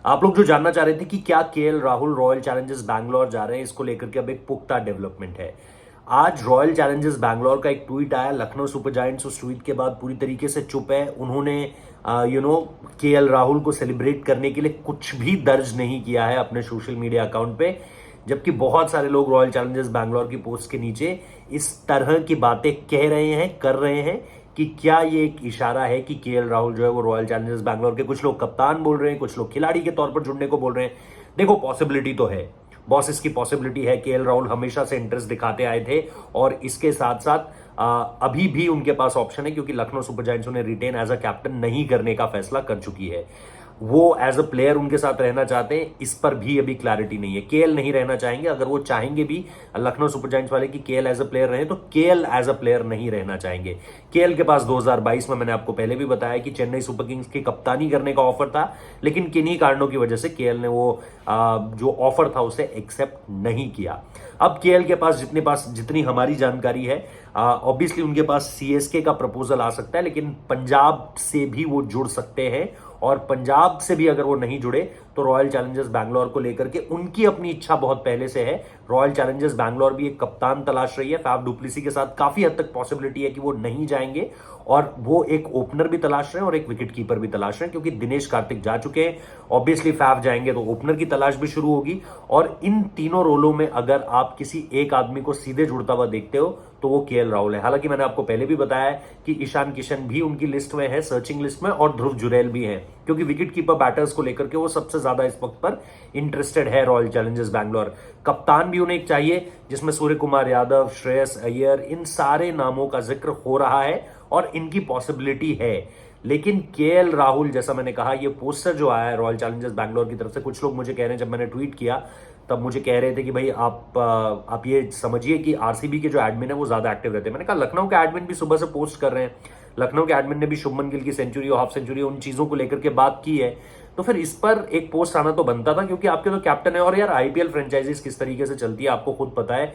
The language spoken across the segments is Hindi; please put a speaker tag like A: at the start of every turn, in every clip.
A: आप लोग जो जानना चाह रहे थे कि क्या KL Rahul royal Challengers Bangalore जा रहे हैं, इसको लेकर के अब एक पुख्ता डेवलपमेंट है। आज रॉयल चैलेंजर्स बैंगलोर का एक ट्वीट आया, लखनऊ सुपर जायंट्स उस ट्वीट के बाद पूरी तरीके से चुप है। उन्होंने केएल राहुल को सेलिब्रेट करने के लिए कुछ भी दर्ज नहीं किया है अपने सोशल मीडिया अकाउंट पे, जबकि बहुत सारे लोग रॉयल चैलेंजर्स बैंगलोर की पोस्ट के नीचे इस तरह की बातें कह रहे हैं, कर रहे हैं कि क्या ये एक इशारा है कि केएल राहुल जो है वो रॉयल चैलेंजर्स बैंगलोर के, कुछ लोग कप्तान बोल रहे हैं, कुछ लोग खिलाड़ी के तौर पर जुड़ने को बोल रहे हैं। देखो, पॉसिबिलिटी तो है बॉस, इसकी पॉसिबिलिटी है। केएल राहुल हमेशा से इंटरेस्ट दिखाते आए थे और इसके साथ साथ अभी भी उनके पास ऑप्शन है, क्योंकि लखनऊ सुपर जायंट्स उन्हें रिटेन एज अ कैप्टन नहीं करने का फैसला कर चुकी है। वो एज अ प्लेयर उनके साथ रहना चाहते हैं, इस पर भी अभी क्लैरिटी नहीं है। केएल नहीं रहना चाहेंगे। अगर वो चाहेंगे भी लखनऊ सुपर जायंट्स वाले कि केएल एज अ प्लेयर रहे, तो केएल एज अ प्लेयर नहीं रहना चाहेंगे। केएल के पास 2022 में, मैंने आपको पहले भी बताया कि चेन्नई सुपर किंग्स की कप्तानी करने का ऑफर था, लेकिन किन्हीं कारणों की वजह से केएल ने वो जो ऑफर था उसे एक्सेप्ट नहीं किया। अब केएल के पास जितनी हमारी जानकारी है, ऑब्वियसली उनके पास सीएसके का प्रपोजल आ सकता है, लेकिन पंजाब से भी वो जुड़ सकते हैं। और पंजाब से भी अगर वो नहीं जुड़े तो रॉयल चैलेंजर्स बैंगलोर को लेकर के उनकी अपनी इच्छा बहुत पहले से है। रॉयल चैलेंजर्स बैंगलोर भी एक कप्तान तलाश रही है। फैफ डुप्लेसी के साथ काफी हद तक पॉसिबिलिटी है कि वो नहीं जाएंगे, और वो एक ओपनर भी तलाश रहे हैं और एक विकेट कीपर भी तलाश रहे हैं, क्योंकि दिनेश कार्तिक जा चुके हैं। ऑब्वियसली फैफ जाएंगे तो ओपनर की तलाश भी शुरू होगी। और इन तीनों रोलों में अगर आप किसी एक आदमी को सीधे जुड़ता हुआ देखते हो तो वो केएल राहुल है। हालांकि मैंने आपको पहले भी बताया कि ईशान किशन भी उनकी लिस्ट में है, सर्चिंग लिस्ट में, और ध्रुव जुरैल भी है, क्योंकि विकेट कीपर बैटर्स को लेकर के वो सबसे ज्यादा इस वक्त पर इंटरेस्टेड है रॉयल चैलेंजर्स बैंगलोर। कप्तान भी उन्हें चाहिए, जिसमें सूर्य कुमार यादव, श्रेयस अय्यर, इन सारे नामों का जिक्र हो रहा है और इनकी पॉसिबिलिटी है। लेकिन केएल राहुल, जैसा मैंने कहा, ये पोस्टर जो आया है रॉयल चैलेंजर्स बैंगलोर की तरफ से, कुछ लोग मुझे कह रहे हैं, जब मैंने ट्वीट किया तब मुझे कह रहे थे कि भाई आप ये समझिए कि आरसीबी के जो एडमिन है वो ज्यादा एक्टिव रहते हैं। मैंने कहा लखनऊ के एडमिन भी सुबह से पोस्ट कर रहे हैं। लखनऊ के एडमिन ने भी शुभमन गिल की सेंचुरी और हाफ सेंचुरी, उन चीजों को लेकर के बात की है, तो फिर इस पर एक पोस्ट आना तो बनता था, क्योंकि आपके तो कैप्टन है। और यार, आईपीएल फ्रेंचाइजीज किस तरीके से चलती है आपको खुद पता है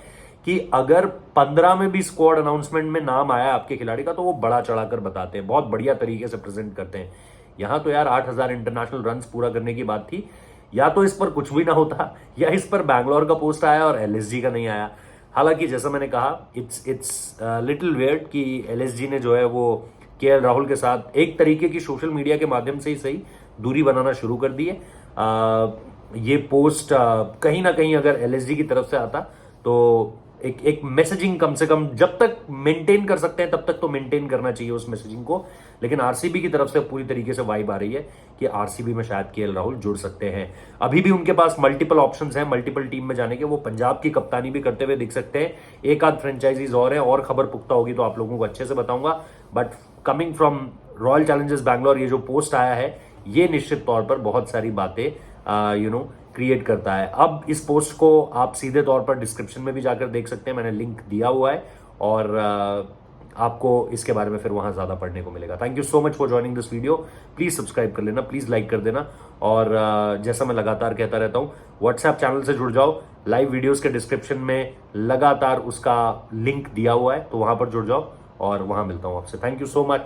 A: कि अगर 15 में भी स्क्वाड अनाउंसमेंट में नाम आया आपके खिलाड़ी का, तो वो बड़ा चढ़ाकर बताते हैं, बहुत बढ़िया तरीके से प्रेजेंट करते हैं। यहां तो यार 8,000 इंटरनेशनल रन पूरा करने की बात थी, या तो इस पर कुछ भी ना होता, या इस पर बैंगलोर का पोस्ट आया और एलएसजी का नहीं आया। हालांकि जैसा मैंने कहा, इट्स लिटिल वियर्ड कि एलएसजी ने जो है वो केएल राहुल के साथ एक तरीके की सोशल मीडिया के माध्यम से ही सही दूरी बनाना शुरू कर दी है। ये पोस्ट कहीं ना कहीं अगर एलएसजी की तरफ से आता तो एक मैसेजिंग कम से कम जब तक मेंटेन कर सकते हैं तब तक तो मेंटेन करना चाहिए उस मैसेजिंग को। लेकिन आरसीबी की तरफ से पूरी तरीके से वाइब आ रही है कि आरसीबी में शायद केएल राहुल जुड़ सकते हैं। अभी भी उनके पास मल्टीपल ऑप्शंस हैं मल्टीपल टीम में जाने के। वो पंजाब की कप्तानी भी करते हुए दिख सकते हैं। एक आध फ्रेंचाइजीज और है, और खबर पुख्ता होगी तो आप लोगों को अच्छे से बताऊंगा। But coming from royal Challengers Bangalore, ये जो पोस्ट आया है ये निश्चित तौर पर बहुत सारी बातें क्रिएट करता है। अब इस पोस्ट को आप सीधे तौर पर डिस्क्रिप्शन में भी जाकर देख सकते हैं, मैंने लिंक दिया हुआ है, और आपको इसके बारे में फिर वहां ज्यादा पढ़ने को मिलेगा। Thank you so much for joining this video. Please subscribe कर लेना, प्लीज लाइक कर देना, और जैसा मैं लगातार कहता रहता हूं, व्हाट्सएप चैनल से जुड़ जाओ। लाइव वीडियोस के डिस्क्रिप्शन में लगातार उसका लिंक दिया हुआ है, तो वहां पर जुड़ जाओ और वहां मिलता हूं आपसे। Thank you so much.